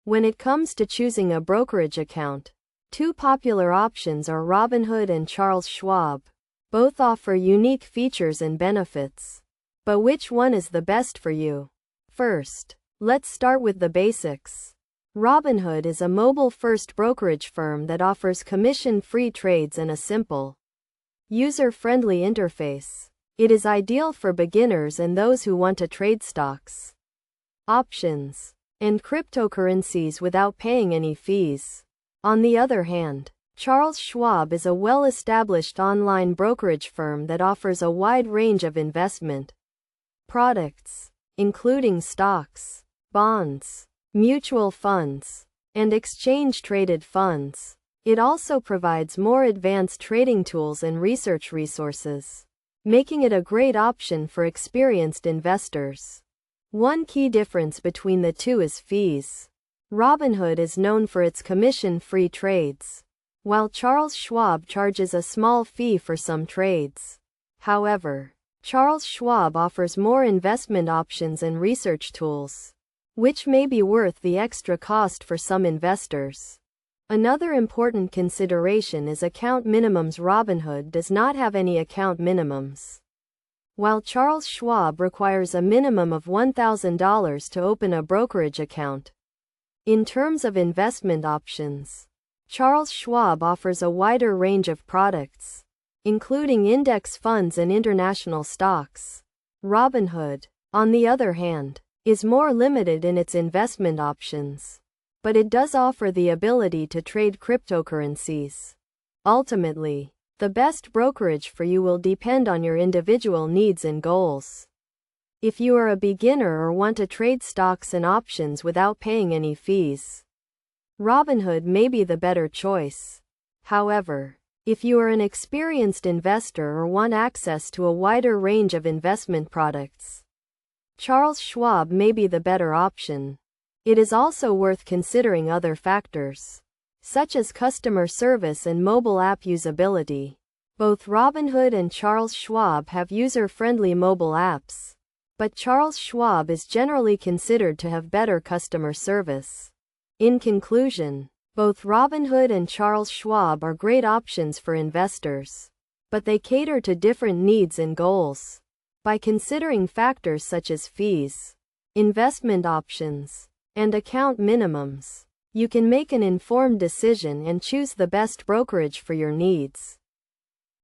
When it comes to choosing a brokerage account, two popular options are Robinhood and Charles Schwab. Both offer unique features and benefits. But which one is the best for you? First, let's start with the basics. Robinhood is a mobile-first brokerage firm that offers commission-free trades and a simple, user-friendly interface. It is ideal for beginners and those who want to trade stocks, options, and cryptocurrencies without paying any fees. On the other hand, Charles Schwab is a well-established online brokerage firm that offers a wide range of investment products, including stocks, bonds, mutual funds, and exchange-traded funds. It also provides more advanced trading tools and research resources, making it a great option for experienced investors. One key difference between the two is fees. Robinhood is known for its commission-free trades, while Charles Schwab charges a small fee for some trades. However, Charles Schwab offers more investment options and research tools, which may be worth the extra cost for some investors. Another important consideration is account minimums. Robinhood does not have any account minimums, while Charles Schwab requires a minimum of $1,000 to open a brokerage account. In terms of investment options, Charles Schwab offers a wider range of products, including index funds and international stocks. Robinhood, on the other hand, is more limited in its investment options, but it does offer the ability to trade cryptocurrencies. Ultimately, the best brokerage for you will depend on your individual needs and goals. If you are a beginner or want to trade stocks and options without paying any fees, Robinhood may be the better choice. However, if you are an experienced investor or want access to a wider range of investment products, Charles Schwab may be the better option. It is also worth considering other factors, such as customer service and mobile app usability. Both Robinhood and Charles Schwab have user-friendly mobile apps, but Charles Schwab is generally considered to have better customer service. In conclusion, both Robinhood and Charles Schwab are great options for investors, but they cater to different needs and goals. By considering factors such as fees, investment options, and account minimums, you can make an informed decision and choose the best brokerage for your needs.